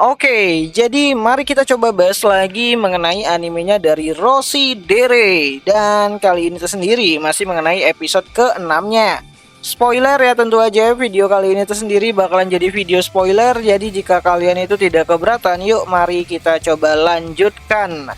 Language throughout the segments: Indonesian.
Oke, jadi mari kita coba bahas lagi mengenai animenya dari Rossi Dere. Dan kali ini tersendiri masih mengenai episode ke-6-nya. Spoiler ya, tentu aja video kali ini tersendiri bakalan jadi video spoiler. Jadi jika kalian itu tidak keberatan, yuk mari kita coba lanjutkan.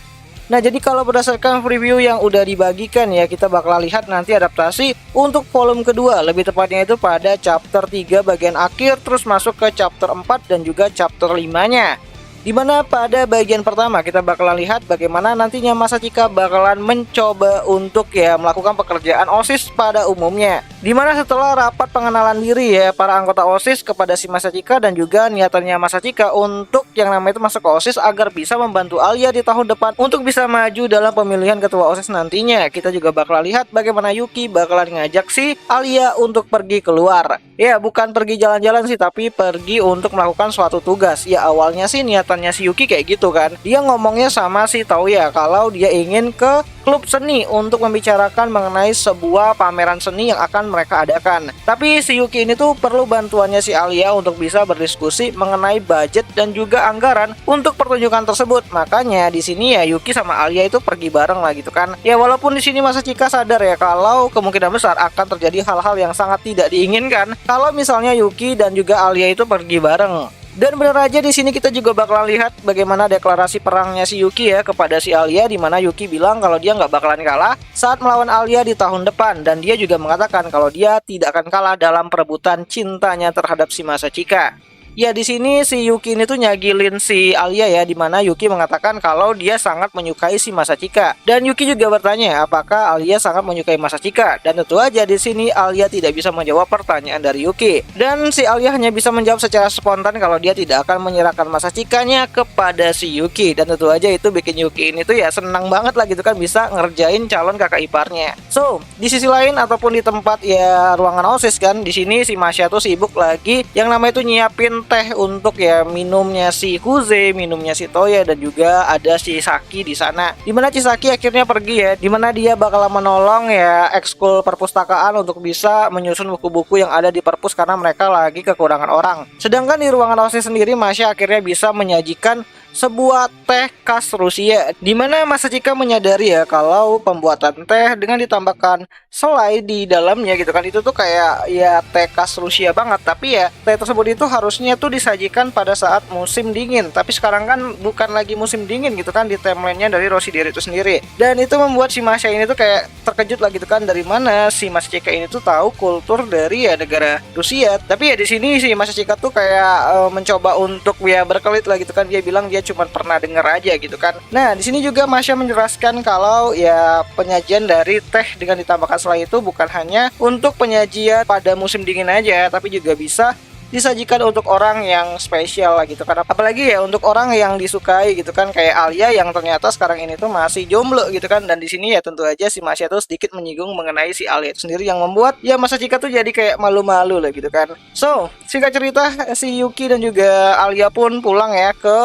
Nah, jadi kalau berdasarkan preview yang udah dibagikan ya, kita bakal lihat nanti adaptasi untuk volume kedua, lebih tepatnya itu pada chapter 3 bagian akhir, terus masuk ke chapter 4 dan juga chapter 5-nya. Dimana pada bagian pertama kita bakalan lihat bagaimana nantinya Masachika bakalan mencoba untuk ya melakukan pekerjaan OSIS pada umumnya. Dimana setelah rapat pengenalan diri ya para anggota OSIS kepada si Masachika dan juga niatannya Masachika untuk yang namanya itu masuk ke OSIS agar bisa membantu Alia di tahun depan untuk bisa maju dalam pemilihan ketua OSIS nantinya. Kita juga bakal lihat bagaimana Yuki bakalan ngajak si Alia untuk pergi keluar. Ya, bukan pergi jalan-jalan sih, tapi pergi untuk melakukan suatu tugas. Ya, awalnya sih niatannya si Yuki kayak gitu kan. Dia ngomongnya sama si Taoya kalau dia ingin ke klub seni untuk membicarakan mengenai sebuah pameran seni yang akan mereka adakan. Tapi si Yuki ini tuh perlu bantuannya si Alia untuk bisa berdiskusi mengenai budget dan juga anggaran untuk pertunjukan tersebut. Makanya di sini ya Yuki sama Alia itu pergi bareng lah gitu kan. Ya walaupun di sini Masachika sadar ya kalau kemungkinan besar akan terjadi hal-hal yang sangat tidak diinginkan kalau misalnya Yuki dan juga Alia itu pergi bareng. Dan bener aja di sini kita juga bakalan lihat bagaimana deklarasi perangnya si Yuki ya kepada si Alia, di mana Yuki bilang kalau dia nggak bakalan kalah saat melawan Alia di tahun depan, dan dia juga mengatakan kalau dia tidak akan kalah dalam perebutan cintanya terhadap si Masachika. Ya di sini si Yuki ini tuh nyagilin si Alia ya, dimana Yuki mengatakan kalau dia sangat menyukai si Masachika. Dan Yuki juga bertanya apakah Alia sangat menyukai Masachika. Dan tentu aja di sini Alia tidak bisa menjawab pertanyaan dari Yuki. Dan si Alia hanya bisa menjawab secara spontan kalau dia tidak akan menyerahkan Masachikanya kepada si Yuki. Dan tentu aja itu bikin Yuki ini tuh ya senang banget lah gitu kan bisa ngerjain calon kakak iparnya. So di sisi lain ataupun di tempat ya ruangan OSIS kan, di sini si Masha tuh sibuk lagi yang namanya itu nyiapin teh untuk ya minumnya si Kuze, minumnya si Toya, dan juga ada si Saki di sana. Dimana Chisaki akhirnya pergi ya, dimana dia bakal menolong ya ekskul perpustakaan untuk bisa menyusun buku-buku yang ada di perpus karena mereka lagi kekurangan orang. Sedangkan di ruangan OSIS sendiri Masha akhirnya bisa menyajikan sebuah teh khas Rusia, dimana Masachika menyadari ya kalau pembuatan teh dengan ditambahkan selai di dalamnya gitu kan, itu tuh kayak ya teh khas Rusia banget. Tapi ya teh tersebut itu harusnya tuh disajikan pada saat musim dingin, tapi sekarang kan bukan lagi musim dingin gitu kan di timelinenya dari Rossi Dere itu sendiri. Dan itu membuat si Masha ini tuh kayak terkejut lah gitu kan, dari mana si Masachika ini tuh tahu kultur dari ya negara Rusia. Tapi ya di sini si Masachika tuh kayak mencoba untuk ya berkelit lah gitu kan, dia bilang dia cuma pernah dengar aja gitu kan. Nah di sini juga Masha menjelaskan kalau ya penyajian dari teh dengan ditambahkan selai itu bukan hanya untuk penyajian pada musim dingin aja, tapi juga bisa disajikan untuk orang yang spesial lah gitu kan. Apalagi ya untuk orang yang disukai gitu kan, kayak Alia yang ternyata sekarang ini tuh masih jomblo gitu kan. Dan di sini ya tentu aja si Masha tuh sedikit menyinggung mengenai si Alia itu sendiri yang membuat ya Masachika tuh jadi kayak malu-malu lah gitu kan. So singkat cerita si Yuki dan juga Alia pun pulang ya ke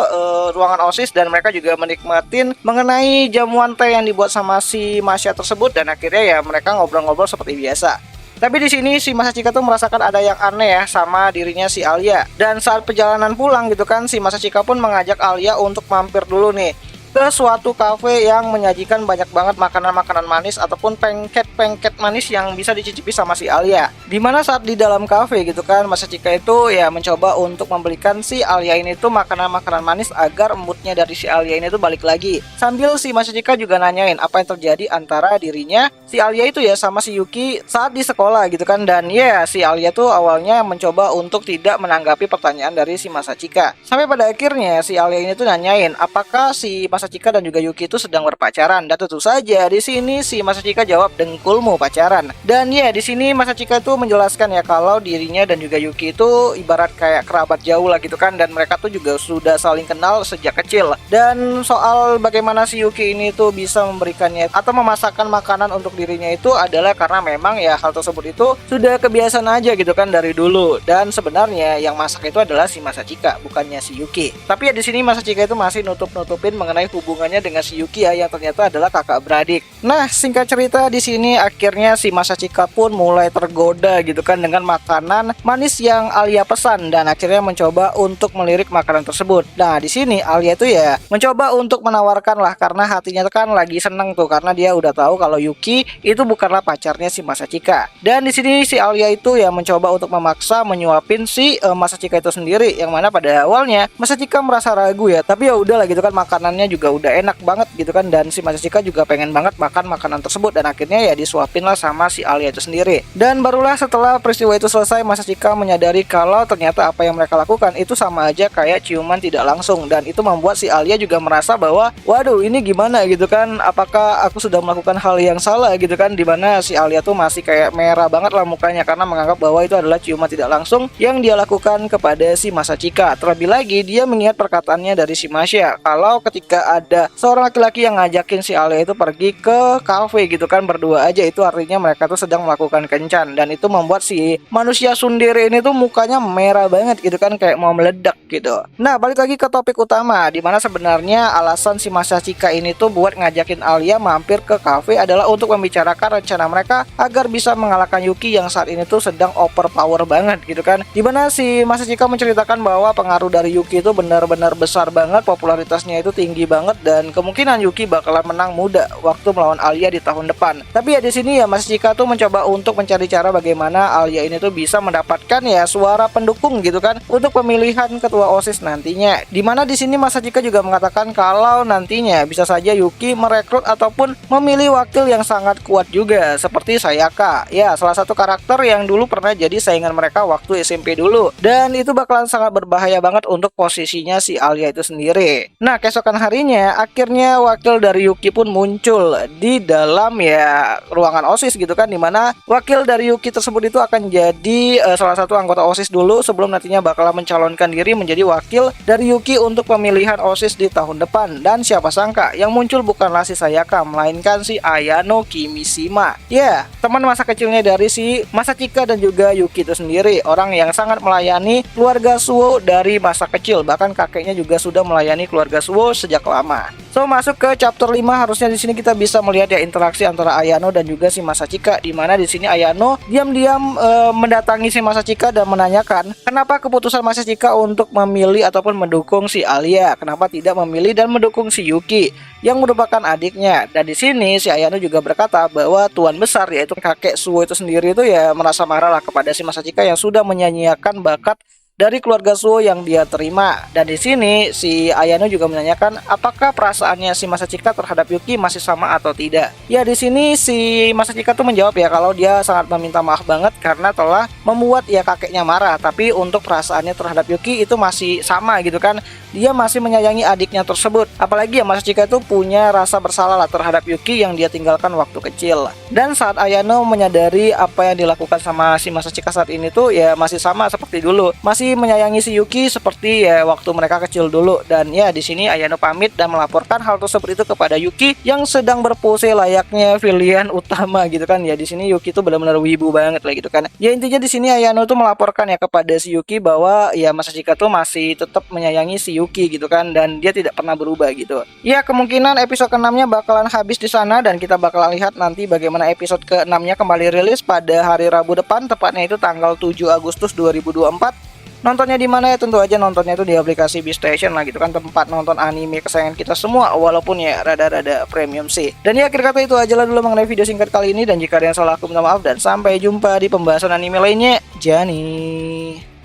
ruangan OSIS, dan mereka juga menikmatin mengenai jamuan teh yang dibuat sama si Masha tersebut, dan akhirnya ya mereka ngobrol-ngobrol seperti biasa. Tapi di sini si Masachika tuh merasakan ada yang aneh ya sama dirinya si Alia. Dan saat perjalanan pulang gitu kan, si Masachika pun mengajak Alia untuk mampir dulu nih ke suatu kafe yang menyajikan banyak banget makanan-makanan manis ataupun pengket manis yang bisa dicicipi sama si Alia. Dimana saat di dalam kafe gitu kan, Masachika itu ya mencoba untuk membelikan si Alia ini tuh makanan-makanan manis agar moodnya dari si Alia ini tuh balik lagi. Sambil si Masachika juga nanyain apa yang terjadi antara dirinya si Alia itu ya sama si Yuki saat di sekolah gitu kan. Dan ya si Alia tuh awalnya mencoba untuk tidak menanggapi pertanyaan dari si Masachika. Sampai pada akhirnya si Alia ini tuh nanyain apakah si Masachika dan juga Yuki itu sedang berpacaran. Dan tentu saja di sini si Masachika jawab dengkulmu pacaran. Dan ya di sini Masachika itu menjelaskan ya kalau dirinya dan juga Yuki itu ibarat kayak kerabat jauh lah gitu kan, dan mereka tuh juga sudah saling kenal sejak kecil. Dan soal bagaimana si Yuki ini tuh bisa memberikannya atau memasakkan makanan untuk dirinya itu adalah karena memang ya hal tersebut itu sudah kebiasaan aja gitu kan dari dulu. Dan sebenarnya yang masak itu adalah si Masachika, bukannya si Yuki. Tapi ya di sini Masachika itu masih nutup-nutupin mengenai hubungannya dengan si Yuki ya, yang ternyata adalah kakak beradik. Nah, singkat cerita di sini akhirnya si Masachika pun mulai tergoda gitu kan dengan makanan manis yang Alia pesan, dan akhirnya mencoba untuk melirik makanan tersebut. Nah, di sini Alia itu ya mencoba untuk menawarkan lah, karena hatinya kan lagi seneng tuh karena dia udah tahu kalau Yuki itu bukanlah pacarnya si Masachika. Dan di sini si Alia itu ya mencoba untuk memaksa menyuapin si Masachika itu sendiri, yang mana pada awalnya Masachika merasa ragu ya, tapi ya udahlah gitu kan, makanannya juga udah enak banget gitu kan, dan si Masachika juga pengen banget makan makanan tersebut, dan akhirnya ya disuapin lah sama si Alia itu sendiri. Dan barulah setelah peristiwa itu selesai, Masachika menyadari kalau ternyata apa yang mereka lakukan itu sama aja kayak ciuman tidak langsung, dan itu membuat si Alia juga merasa bahwa waduh, ini gimana gitu kan, apakah aku sudah melakukan hal yang salah gitu kan, dimana si Alia tuh masih kayak merah banget lah mukanya karena menganggap bahwa itu adalah ciuman tidak langsung yang dia lakukan kepada si Masachika. Terlebih lagi dia mengingat perkataannya dari si Masya kalau ketika ada seorang laki-laki yang ngajakin si Alia itu pergi ke kafe gitu kan berdua aja, itu artinya mereka tuh sedang melakukan kencan, dan itu membuat si manusia sundere ini tuh mukanya merah banget gitu kan, kayak mau meledak gitu. Nah, balik lagi ke topik utama, dimana sebenarnya alasan si Masachika ini tuh buat ngajakin Alia mampir ke kafe adalah untuk membicarakan rencana mereka agar bisa mengalahkan Yuki yang saat ini tuh sedang overpower banget gitu kan. Dimana si Masachika menceritakan bahwa pengaruh dari Yuki itu benar-benar besar banget, popularitasnya itu tinggi banget, dan kemungkinan Yuki bakalan menang muda waktu melawan Alia di tahun depan. Tapi ya di sini ya Masachika tuh mencoba untuk mencari cara bagaimana Alia ini tuh bisa mendapatkan ya suara pendukung gitu kan untuk pemilihan ketua OSIS nantinya. Dimana di sini Masachika juga mengatakan kalau nantinya bisa saja Yuki merekrut ataupun memilih wakil yang sangat kuat juga seperti Sayaka. Ya, salah satu karakter yang dulu pernah jadi saingan mereka waktu SMP dulu, dan itu bakalan sangat berbahaya banget untuk posisinya si Alia itu sendiri. Nah, keesokan harinya akhirnya wakil dari Yuki pun muncul di dalam ya ruangan OSIS gitu kan, dimana wakil dari Yuki tersebut itu akan jadi salah satu anggota OSIS dulu sebelum nantinya bakalan mencalonkan diri menjadi wakil dari Yuki untuk pemilihan OSIS di tahun depan. Dan siapa sangka yang muncul bukanlah si Sayaka, melainkan si Ayano Kimishima. Ya, teman masa kecilnya dari si Masachika dan juga Yuki itu sendiri, orang yang sangat melayani keluarga Suo dari masa kecil, bahkan kakeknya juga sudah melayani keluarga Suo sejak lama. So, masuk ke chapter 5, harusnya di sini kita bisa melihat ya interaksi antara Ayano dan juga si Masachika, di mana di sini Ayano diam-diam mendatangi si Masachika dan menanyakan kenapa keputusan Masachika untuk memilih ataupun mendukung si Alia, kenapa tidak memilih dan mendukung si Yuki yang merupakan adiknya. Dan di sini si Ayano juga berkata bahwa tuan besar yaitu kakek Suo itu sendiri itu ya merasa marah lah kepada si Masachika yang sudah menyanyiakan bakat dari keluarga Suo yang dia terima. Dan di sini si Ayano juga menanyakan apakah perasaannya si Masachika terhadap Yuki masih sama atau tidak. Ya, di sini si Masachika tuh menjawab ya kalau dia sangat meminta maaf banget karena telah membuat ya kakeknya marah, tapi untuk perasaannya terhadap Yuki itu masih sama gitu kan. Dia masih menyayangi adiknya tersebut. Apalagi ya Masachika itu punya rasa bersalah lah terhadap Yuki yang dia tinggalkan waktu kecil. Dan saat Ayano menyadari apa yang dilakukan sama si Masachika saat ini tuh ya masih sama seperti dulu, masih menyayangi si Yuki seperti ya waktu mereka kecil dulu. Dan ya di sini Ayano pamit dan melaporkan hal tersebut itu kepada Yuki yang sedang berpose layaknya villain utama gitu kan. Ya di sini Yuki tuh benar-benar wibu banget lah gitu kan. Ya intinya di sini Ayano tuh melaporkan ya kepada si Yuki bahwa ya Masachika tuh masih tetap menyayangi si Yuki gitu kan, dan dia tidak pernah berubah gitu. Ya, kemungkinan episode ke-6-nya bakalan habis di sana, dan kita bakalan lihat nanti bagaimana episode ke-6-nya kembali rilis pada hari Rabu depan, tepatnya itu tanggal 7 Agustus 2024. Nontonnya di mana ya? Tentu aja nontonnya itu di aplikasi Beastation lah gitu kan, tempat nonton anime kesayangan kita semua, walaupun ya rada-rada premium sih. Dan ya akhir kata itu aja lah dulu mengenai video singkat kali ini, dan jika ada yang salah aku minta maaf, dan sampai jumpa di pembahasan anime lainnya. Jani.